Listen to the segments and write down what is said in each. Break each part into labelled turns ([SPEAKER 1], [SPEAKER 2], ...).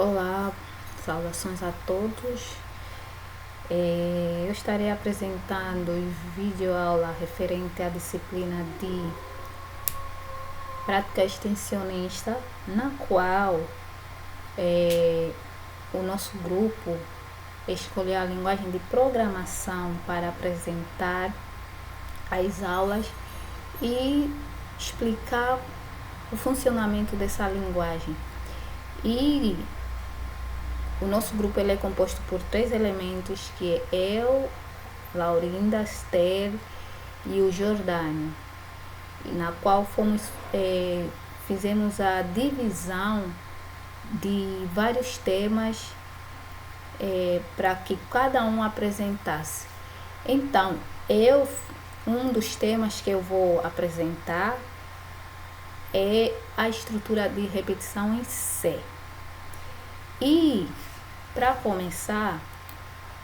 [SPEAKER 1] Olá, saudações a todos. Eu estarei apresentando vídeo aula referente à disciplina de prática extensionista, na qual o nosso grupo escolheu a linguagem de programação para apresentar as aulas e explicar o funcionamento dessa linguagem. E o nosso grupo ele é composto por 3 elementos, que é eu, Laurinda, Esther e o Jordânio, na qual fizemos a divisão de vários temas para que cada um apresentasse. Então, um dos temas que eu vou apresentar é a estrutura de repetição em C. E para começar,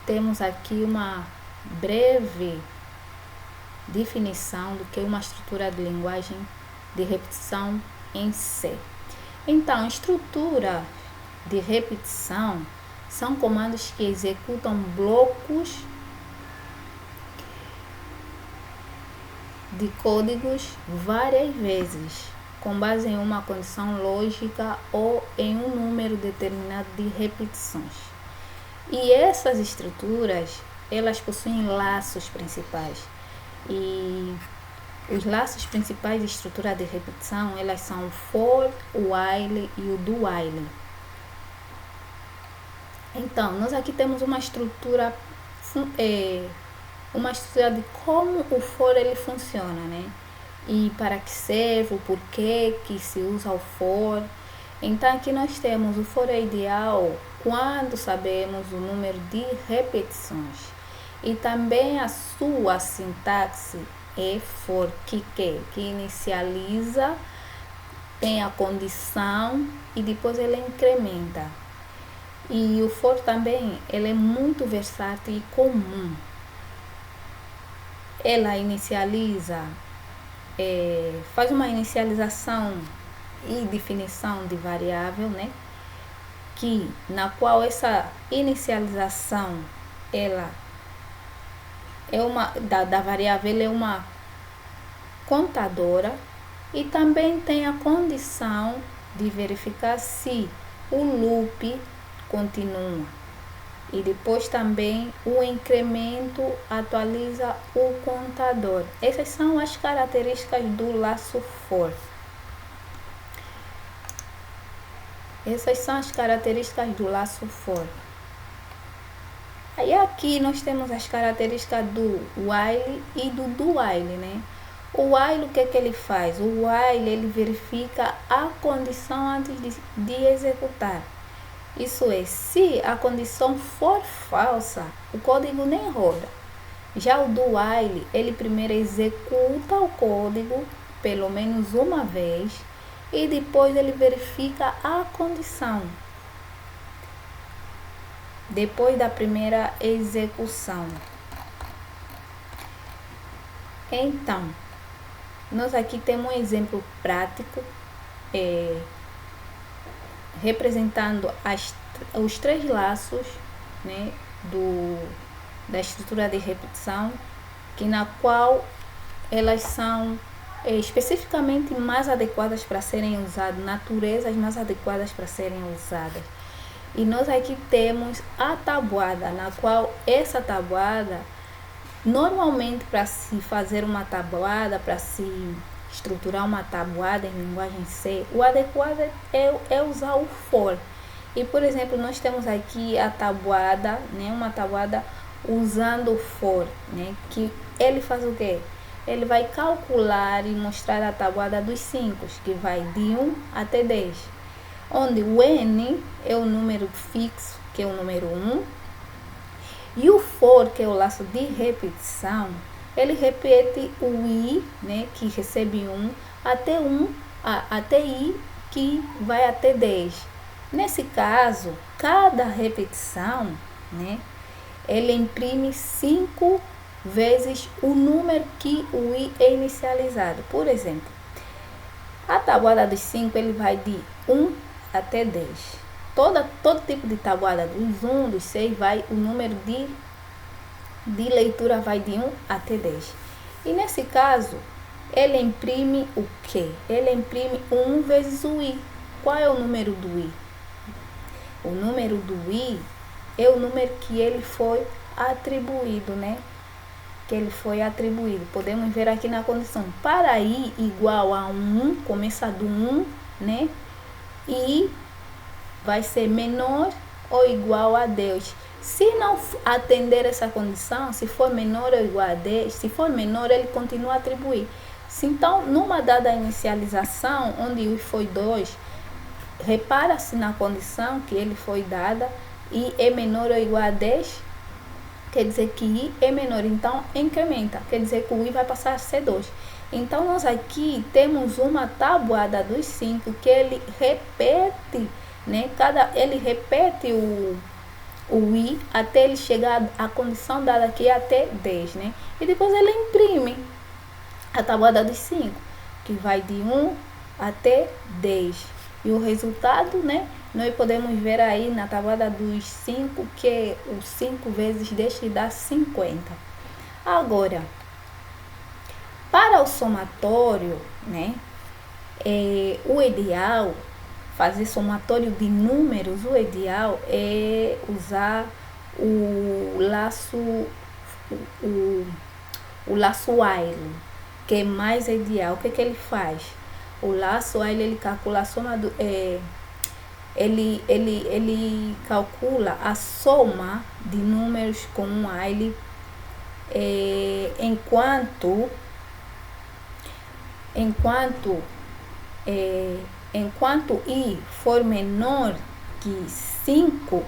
[SPEAKER 1] temos aqui uma breve definição do que é uma estrutura de linguagem de repetição em C. Então, estrutura de repetição são comandos que executam blocos de códigos várias vezes, com base em uma condição lógica ou em um número determinado de repetições. E essas estruturas, elas possuem laços principais. E os laços principais de estrutura de repetição, elas são o for, o while e o do while. Então, nós aqui temos uma estrutura de como o for ele funciona, né? E para que serve, o porquê que se usa o for. Então aqui nós temos o for é ideal quando sabemos o número de repetições. E também a sua sintaxe é for, que inicializa, tem a condição e depois ele incrementa. E o for também ele é muito versátil e comum. Ela inicializa, faz uma inicialização e definição de variável, né? Na qual essa inicialização ela é da variável, ela é uma contadora, e também tem a condição de verificar se o loop continua. E depois também o incremento atualiza o contador. Essas são as características do laço for. Aí aqui nós temos as características do while e do while, né? O while, o que ele faz? O while ele verifica a condição antes de executar. Isso é, se a condição for falsa, o código nem roda. Já o do while, ele primeiro executa o código pelo menos uma vez e depois ele verifica a condição depois da primeira execução. Então, nós aqui temos um exemplo prático representando os 3 laços, né, da estrutura de repetição, na qual elas são especificamente mais adequadas para serem usadas, naturezas mais adequadas para serem usadas. E nós aqui temos a tabuada, na qual essa tabuada, normalmente para se fazer uma tabuada, para se estruturar uma tabuada em linguagem C, o adequado é usar o for. E por exemplo, nós temos aqui a tabuada, né, uma tabuada usando o for, né, que ele faz o quê? Ele vai calcular e mostrar a tabuada dos 5, que vai de 1 até 10, onde o n é o número fixo, que é o número 1, e o for, que é o laço de repetição, ele repete o i, né, que recebe 1, até i, que vai até 10. Nesse caso, cada repetição, né, ele imprime 5 vezes o número que o i é inicializado. Por exemplo, a tabuada dos 5 ele vai de 1 até 10. todo tipo de tabuada, dos 1, dos 6, vai o número de leitura vai de 1 até 10. E nesse caso, ele imprime o quê? Ele imprime 1 vezes o i. Qual é o número do i? O número do i é o número que ele foi atribuído, né? Que ele foi atribuído. Podemos ver aqui na condição. Para i igual a 1, começa do 1, né? E vai ser menor ou igual a 10. Se não atender essa condição, se for menor ou igual a 10, se for menor, ele continua a atribuir. Então, numa dada inicialização, onde i foi 2, repara-se na condição que ele foi dada, i é menor ou igual a 10, quer dizer que i é menor, então incrementa, quer dizer que o i vai passar a ser 2. Então, nós aqui temos uma tabuada dos 5 que ele repete, né? Ele repete o i até ele chegar à condição dada aqui até 10, né? E depois ele imprime a tabuada dos 5, que vai de 1 até 10. E o resultado, né? Nós podemos ver aí na tabuada dos 5 que o 5 vezes 10 dá 50. Agora, para o somatório, né? O ideal, fazer somatório de números, o ideal é usar o laço while, que é mais ideal. O que ele faz? O laço while, ele calcula a soma do... ele calcula a soma de números com um while, enquanto i for menor que 5,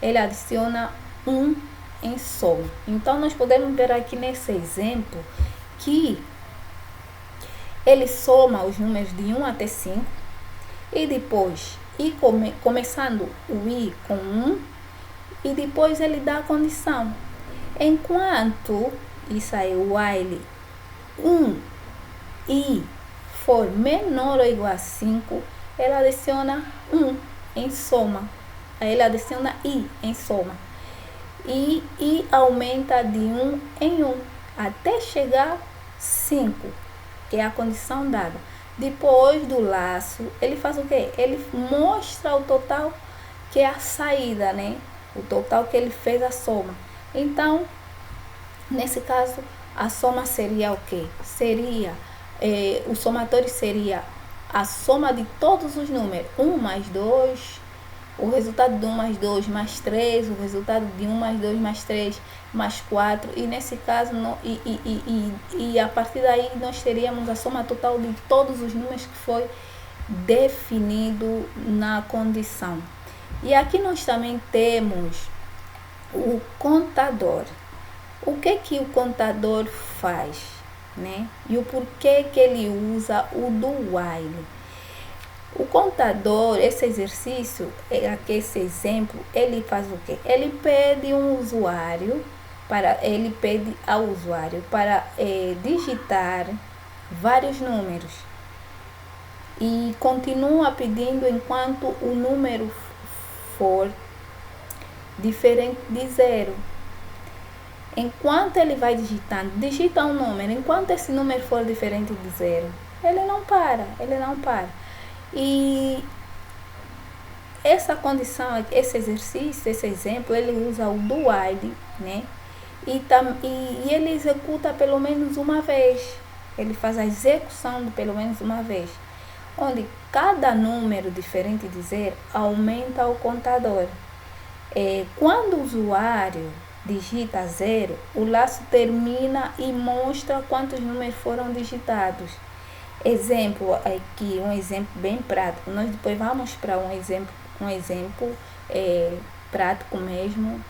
[SPEAKER 1] ele adiciona 1 em soma. Então, nós podemos ver aqui nesse exemplo que ele soma os números de 1 até 5 e depois, começando o i com 1, e depois ele dá a condição. Enquanto, isso aí, o while 1 i for menor ou igual a 5, ele adiciona 1 em soma. Aí ele adiciona i em soma. E aumenta de 1 em 1, até chegar 5, que é a condição dada. Depois do laço, ele faz o quê? Ele mostra o total, que é a saída, né? O total que ele fez a soma. Então, nesse caso, a soma seria o quê? O somatório seria a soma de todos os números. 1 mais 2, o resultado de 1 mais 2 mais 3, o resultado de 1 mais 2 mais 3 mais 4. E nesse caso, a partir daí, nós teríamos a soma total de todos os números que foi definido na condição. E aqui nós também temos o contador. O que o contador faz, né? E o porquê que ele usa o do while. O contador, esse exercício, aqui esse exemplo, ele faz o quê? Ele pede ao usuário para digitar vários números e continua pedindo enquanto o número for diferente de 0. Enquanto ele vai digitando, digita um número, enquanto esse número for diferente de 0, ele não para. E essa condição, esse exercício, esse exemplo, ele usa o do while, né? E ele executa pelo menos uma vez. Ele faz a execução de pelo menos uma vez, onde cada número diferente de 0 aumenta o contador. Quando o usuário digita 0, o laço termina e mostra quantos números foram digitados. Exemplo aqui, um exemplo bem prático. Nós depois vamos para um exemplo prático mesmo.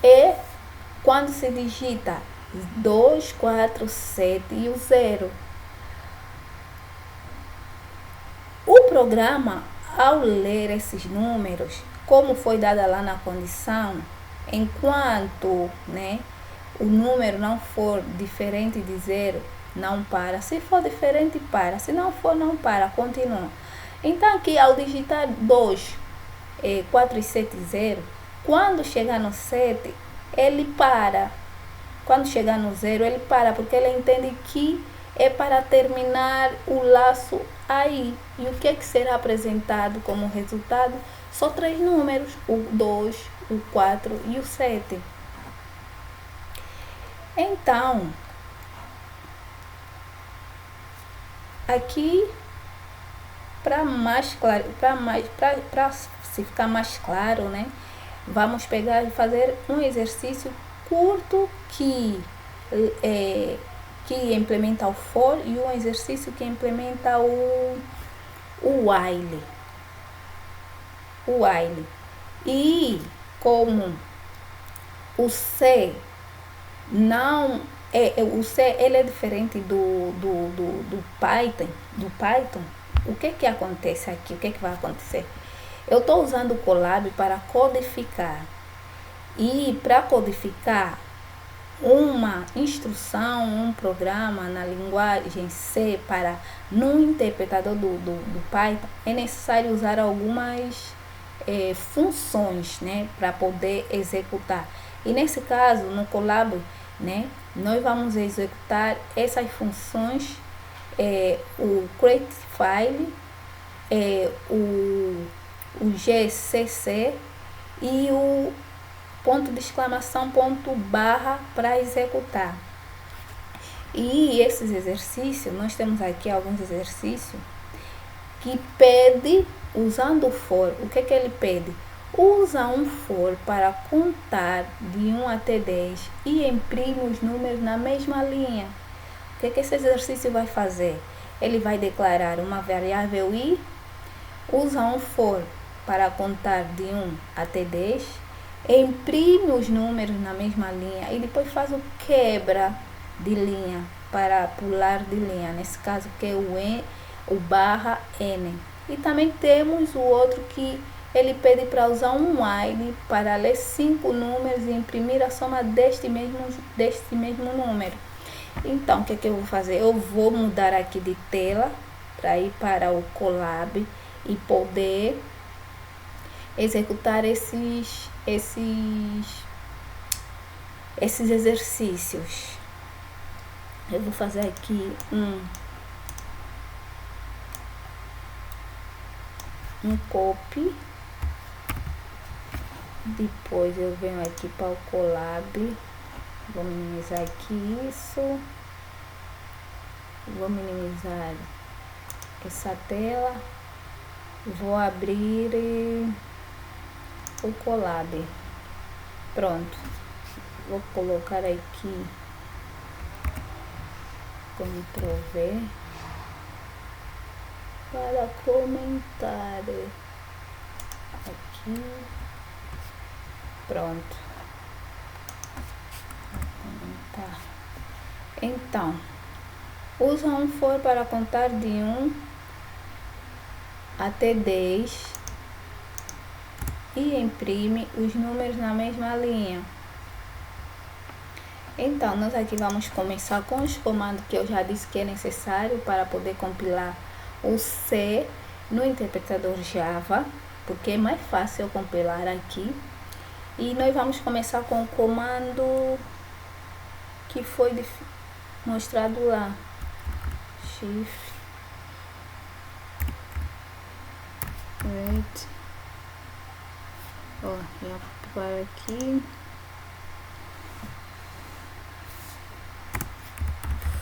[SPEAKER 1] E quando se digita 2, 4, 7 e o 0, o programa, ao ler esses números, como foi dada lá na condição, enquanto, né, o número não for diferente de 0, não para. Se for diferente, para. Se não for, não para, continua. Então aqui ao digitar 2, 4 e 7, 0, quando chegar no 7, ele para. Quando chegar no 0, ele para, porque ele entende que é para terminar o laço aí. E o que será apresentado como resultado? Só 3 números, o 2, o 4 e o 7. Então, aqui, para se ficar mais claro, né? Vamos pegar e fazer um exercício curto que implementa o for e um exercício que implementa o while. E como o C não o C ele é diferente do Python, o que acontece aqui? O que vai acontecer? Eu estou usando o Colab para codificar. E para codificar uma instrução, um programa na linguagem C para no interpretador do Python, é necessário usar algumas funções, né, para poder executar. E nesse caso, no Colab, né, nós vamos executar essas funções, o create file, o GCC e o ponto de exclamação, ponto barra para executar. E esses exercícios, nós temos aqui alguns exercícios que pede, usando o for, o que ele pede? Usa um for para contar de 1 até 10 e imprime os números na mesma linha. O que esse exercício vai fazer? Ele vai declarar uma variável i, usa um for para contar de 1 até 10, imprime os números na mesma linha e depois faz o quebra de linha para pular de linha, nesse caso que é o barra n. E também temos o outro que ele pede para usar um while para ler 5 números e imprimir a soma deste mesmo número. Então, o que eu vou fazer? Eu vou mudar aqui de tela para ir para o Colab e poder executar esses exercícios. Eu vou fazer aqui um copy, depois eu venho aqui para o Colab, vou minimizar aqui isso, vou minimizar essa tela, vou abrir o Colab, pronto, vou colocar aqui Ctrl V para comentar aqui, pronto, comentar. Então, usa um for para contar de 1 até 10 e imprime os números na mesma linha. Então, nós aqui vamos começar com os comandos que eu já disse que é necessário para poder compilar o C no interpretador Java, porque é mais fácil eu compilar aqui. E nós vamos começar com o comando que foi mostrado lá, Shift Right, já para aqui,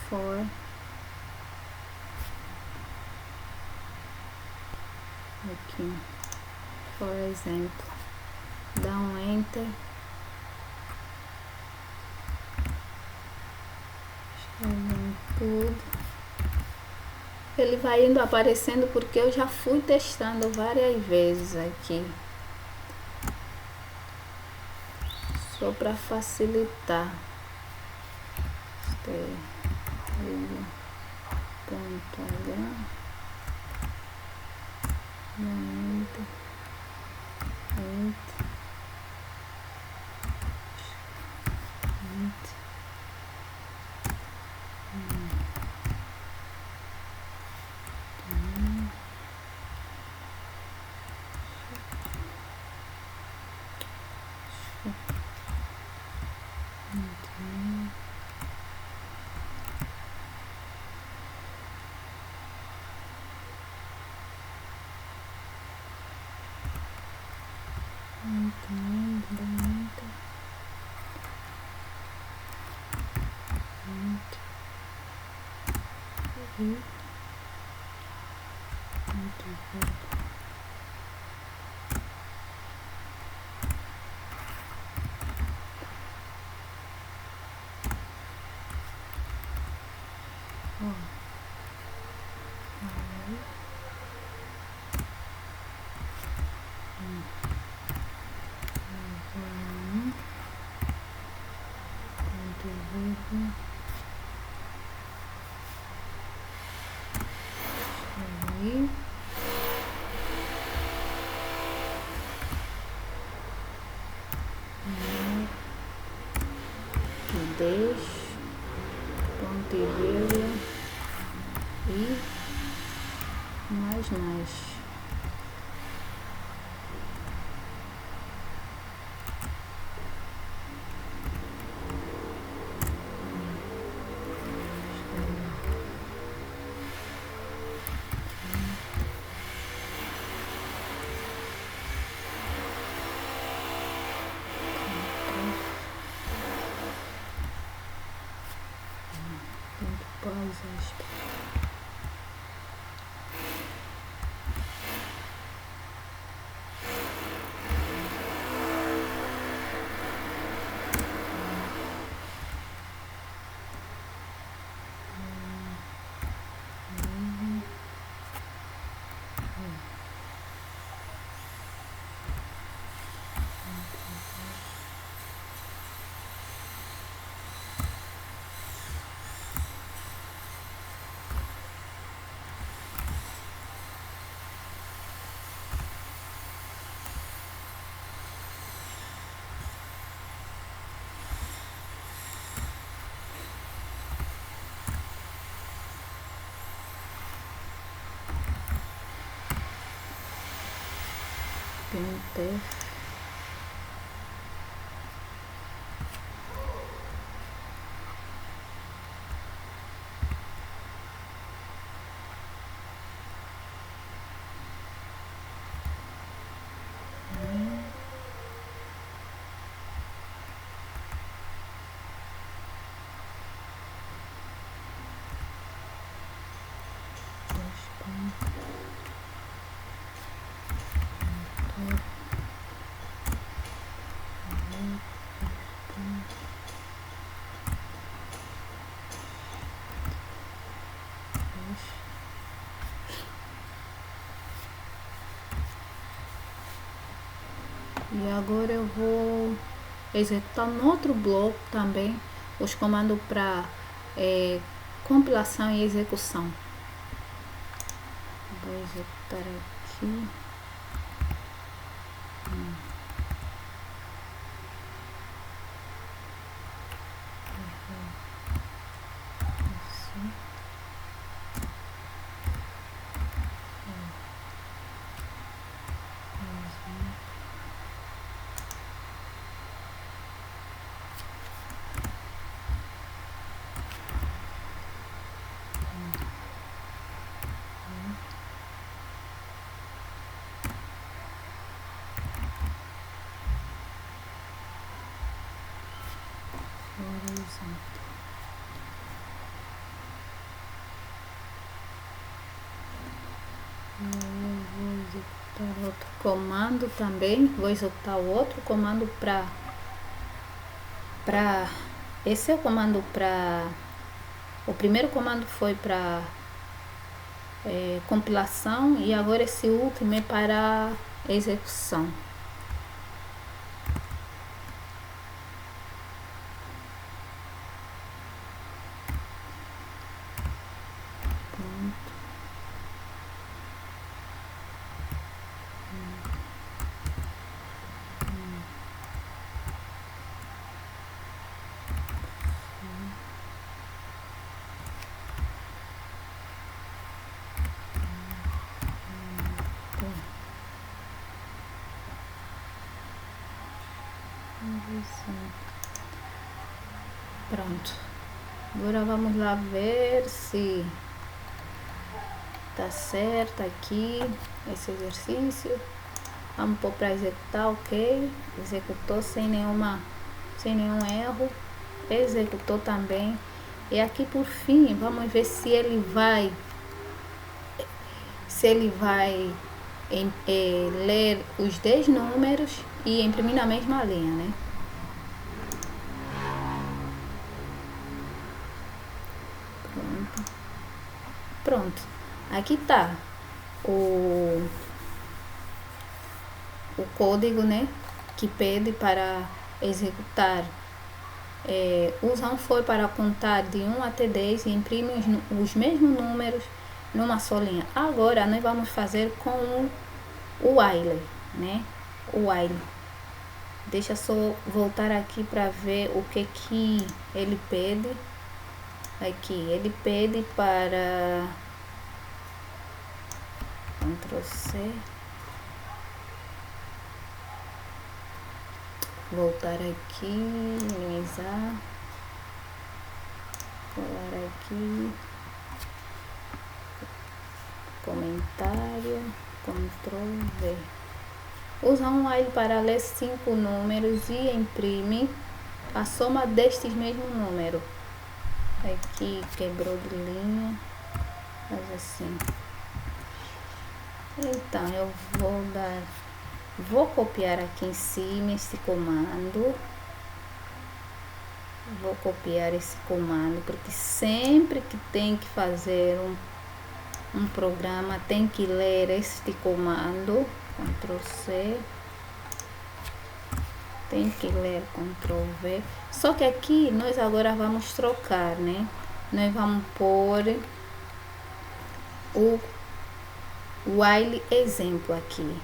[SPEAKER 1] for aqui, por exemplo, dá um enter, escrevendo tudo, ele vai indo aparecendo porque eu já fui testando várias vezes aqui, só para facilitar. 10, ponto e vírgula e mais. Printf. E agora eu vou executar no outro bloco também os comandos para compilação e execução. Vou executar aqui. Vou executar outro comando também. Vou executar o outro comando para esse é o comando para o primeiro comando foi para compilação e agora esse último é para execução. Pronto. Agora vamos lá ver se tá certo aqui esse exercício. Vamos pôr para executar, ok. Executou sem nenhum erro. Executou também. E aqui por fim, vamos ver se ele vai ler os 10 números e imprimir na mesma linha, né? Pronto. Aqui tá o código, né, que pede para executar. O usam foi para contar de 1 até 10 e imprime os mesmos números numa só linha. Agora nós vamos fazer com o while, né? O while. Deixa só voltar aqui para ver o que ele pede. Aqui ele pede para Ctrl C, voltar aqui, minimizar, colar aqui, comentário, Ctrl V. Usa um while para ler 5 números e imprime a soma destes mesmos números. Aqui quebrou de linha, faz assim. Então eu vou copiar aqui em cima esse comando. Vou copiar esse comando, porque sempre que tem que fazer um programa, tem que ler este comando. Ctrl C. Tem que ler Ctrl V. Só que aqui nós agora vamos trocar, né? Nós vamos pôr o while exemplo aqui.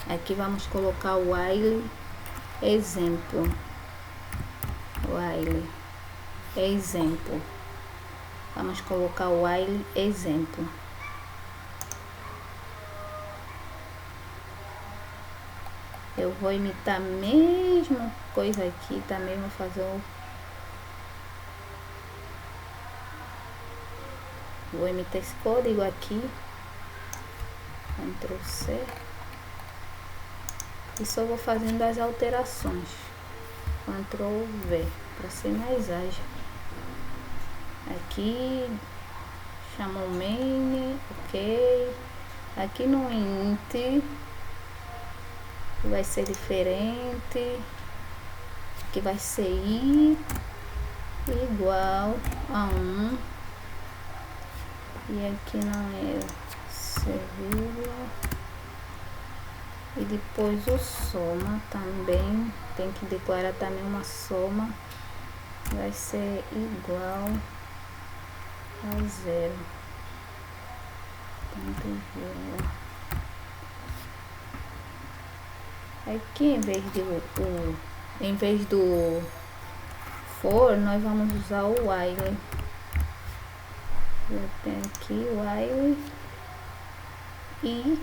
[SPEAKER 1] Aqui vamos colocar o while exemplo. While exemplo. Vamos colocar o while exemplo. Eu vou imitar a mesma coisa aqui, também vou fazer vou imitar esse código aqui. Ctrl C. E só vou fazendo as alterações. Ctrl V, para ser mais ágil. Aqui, chamou main, ok. Aqui no int, vai ser diferente. Aqui vai ser i igual a 1. E aqui não é C, e depois o soma também, tem que declarar também uma soma, vai ser igual a 0. Aqui em vez do for, nós vamos usar o while. Eu tenho aqui o while e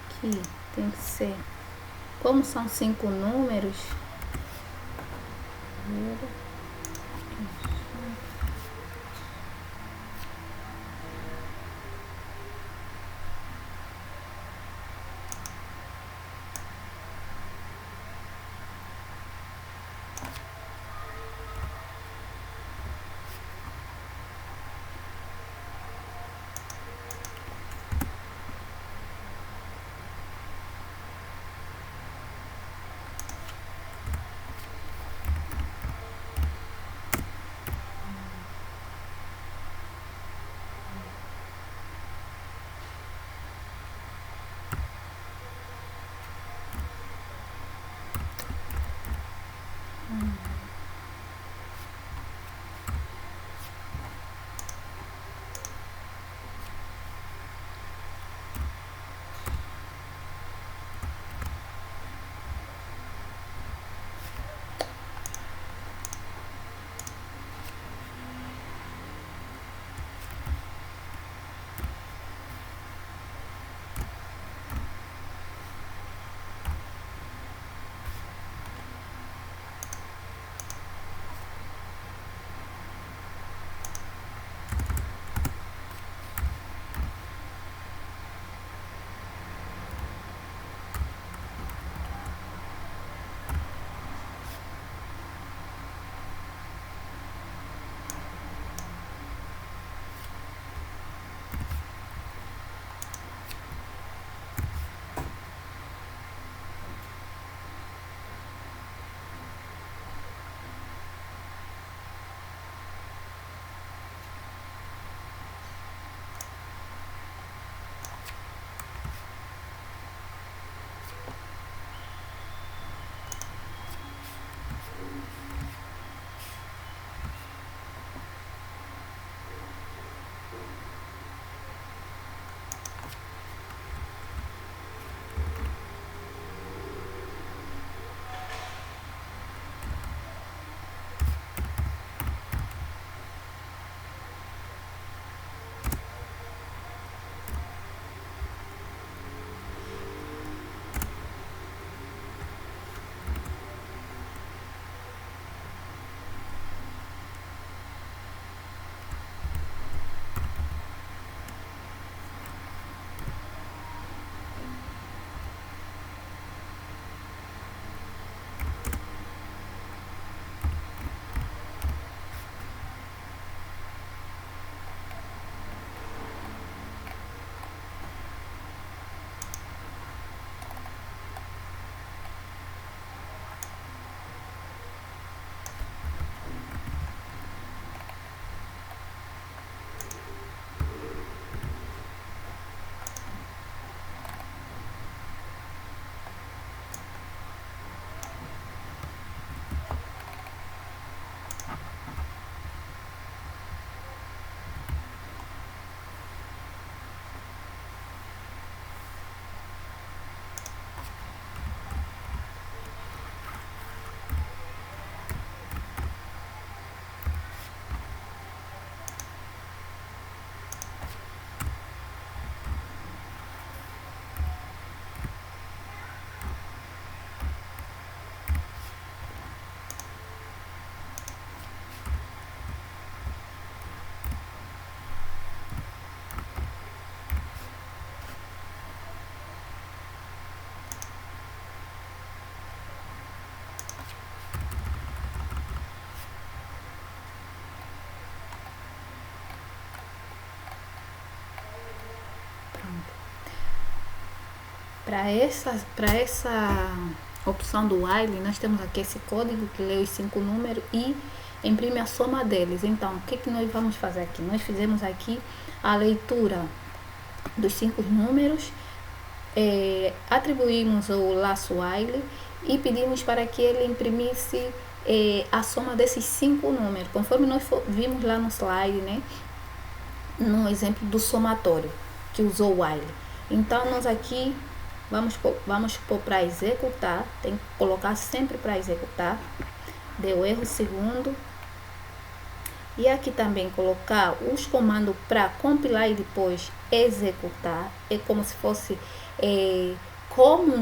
[SPEAKER 1] aqui tem que ser, como são 5 números, Para essa opção do while, nós temos aqui esse código que lê os 5 números e imprime a soma deles. Então, o que nós vamos fazer aqui? Nós fizemos aqui a leitura dos 5 números, atribuímos o laço while e pedimos para que ele imprimisse a soma desses 5 números, conforme nós vimos lá no slide, né? No exemplo do somatório que usou o while. Então, nós aqui vamos pôr para executar, tem que colocar sempre para executar, deu erro segundo. E aqui também colocar os comandos para compilar e depois executar, é como se fosse, como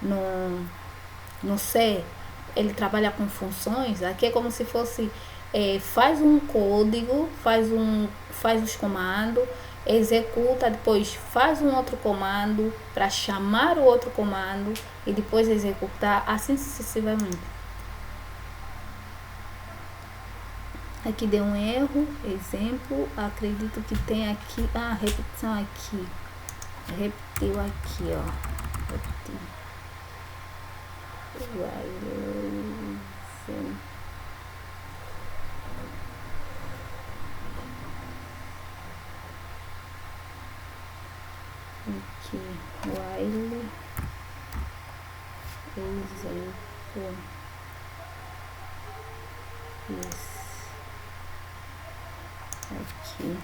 [SPEAKER 1] no C ele trabalha com funções, aqui é como se fosse, faz um código, faz os comandos, executa, depois faz um outro comando para chamar o outro comando e depois executar, assim sucessivamente. Aqui deu um erro, exemplo, acredito que tem aqui, repetição aqui, repetiu aqui, ó, repetiu. Aqui, while, exemplo, isso. Aqui,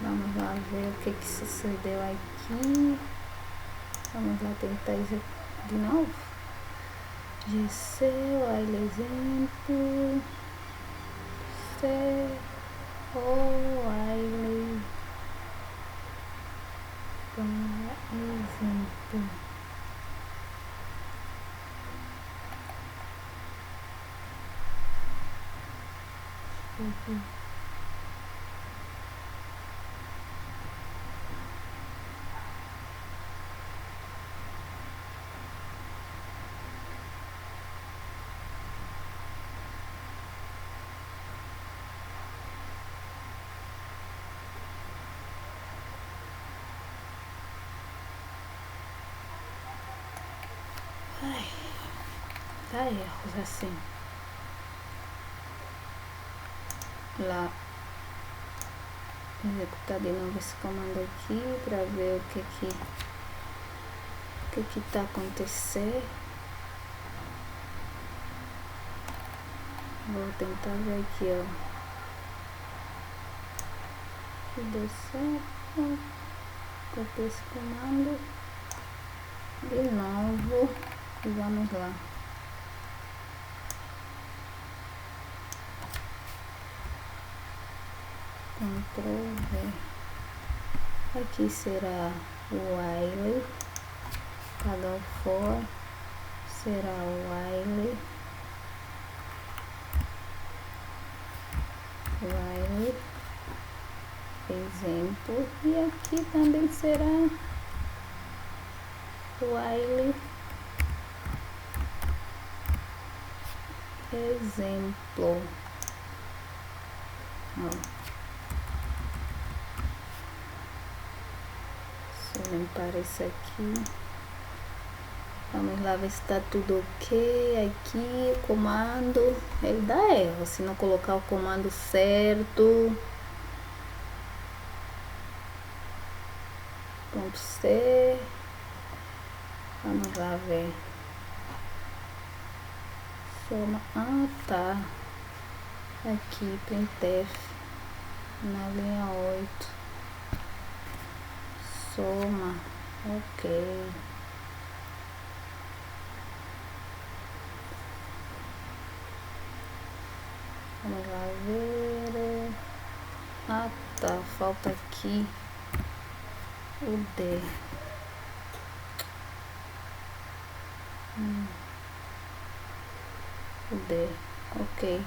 [SPEAKER 1] vamos lá ver o que sucedeu aqui. Vamos lá tentar de novo. GC, while exemplo, C, while, exemplo. Dá erros assim. Lá, executar de novo esse comando aqui para ver o que tá acontecendo. Vou tentar ver aqui, ó. Que deu certo. Copiei esse comando de novo e vamos lá. Ctrl V. Aqui será o while, pagar o for, será o while, exemplo, e aqui também será while, exemplo. Ó. Limpar isso aqui. Vamos lá ver se tá tudo ok. Aqui o comando, ele dá erro se não colocar o comando certo. Ponto C. Vamos lá ver. Soma. Tá. Aqui, printf na linha 8. Soma, ok. Vamos lá ver. Tá, falta aqui o D. O D, ok.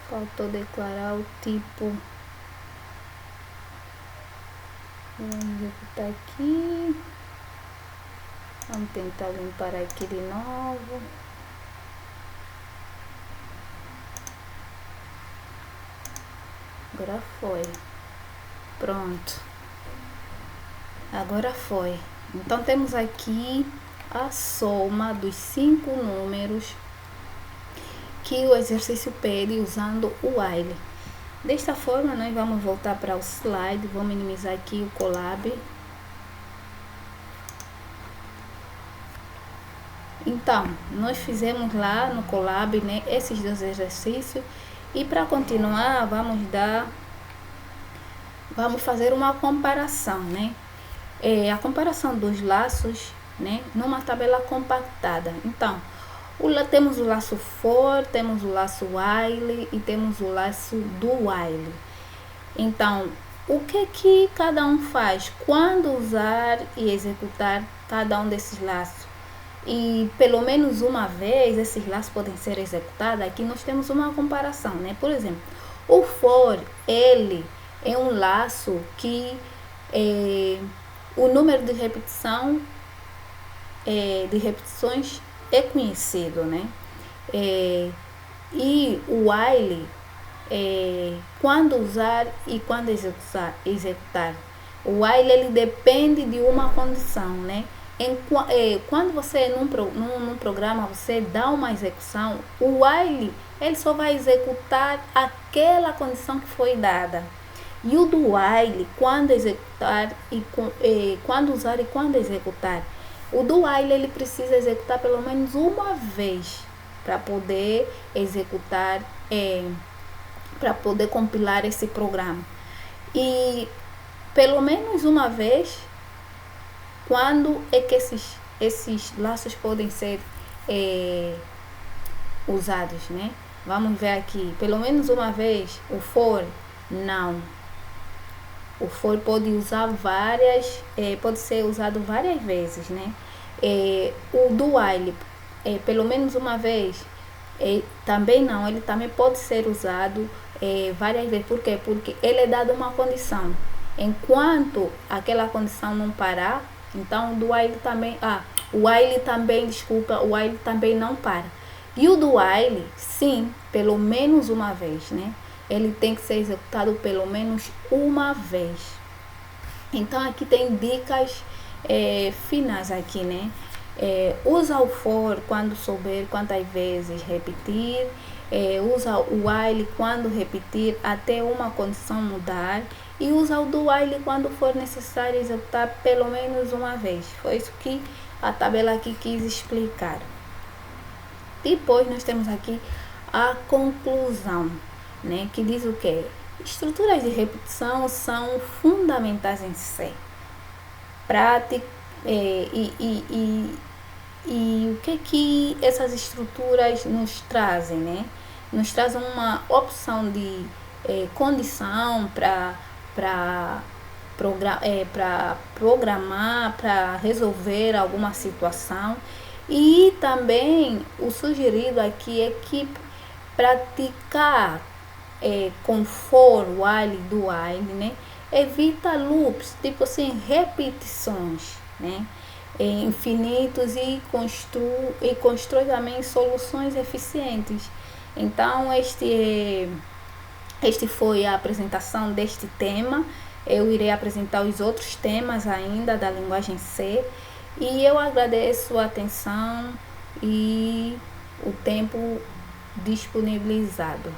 [SPEAKER 1] Faltou declarar o tipo. Vamos executar aqui. Vamos tentar limpar aqui de novo. Agora foi. Pronto. Agora foi. Então temos aqui a soma dos 5 números que o exercício pede usando o while. Desta forma, nós vamos voltar para o slide, vou minimizar aqui o Colab. Então, nós fizemos lá no Colab, né, esses dois exercícios, e para continuar, vamos fazer uma comparação, né? A comparação dos laços, né, numa tabela compactada. Então, temos o laço for, temos o laço while e temos o laço do while. Então, o que cada um faz quando usar e executar cada um desses laços? E pelo menos uma vez esses laços podem ser executados. Aqui nós temos uma comparação, né? Por exemplo, o for, ele é um laço que o número de repetições é conhecido, né? E o while, quando usar e quando executar. O while, ele depende de uma condição, né? Quando você num programa você dá uma execução, o while ele só vai executar aquela condição que foi dada. E o do while, quando executar quando usar e quando executar. O do while ele precisa executar pelo menos uma vez para poder executar, para poder compilar esse programa. E pelo menos uma vez, quando é que esses laços podem ser usados, né? Vamos ver aqui, pelo menos uma vez, o for, não. O for pode usar pode ser usado várias vezes, né? O do while, pelo menos uma vez, também não. Ele também pode ser usado várias vezes. Por quê? Porque ele é dado uma condição. Enquanto aquela condição não parar, então o while também, o while também não para. E o do while, sim, pelo menos uma vez, né? Ele tem que ser executado pelo menos uma vez. Então aqui tem dicas finais aqui, né? Usa o for quando souber quantas vezes repetir. Usa o while quando repetir até uma condição mudar. E usa o do while quando for necessário executar pelo menos uma vez. Foi isso que a tabela aqui quis explicar. Depois nós temos aqui a conclusão, né, que diz o que? Estruturas de repetição são fundamentais em C. Prática e o que essas estruturas nos trazem, né? Nos trazem uma opção de condição para programar, para resolver alguma situação. E também o sugerido aqui é que praticar com for, while, do while, né? Evita loops, tipo assim, repetições, né? Infinitos e constrói também soluções eficientes. Então, este foi a apresentação deste tema. Eu irei apresentar os outros temas ainda da linguagem C. E eu agradeço a atenção e o tempo disponibilizado.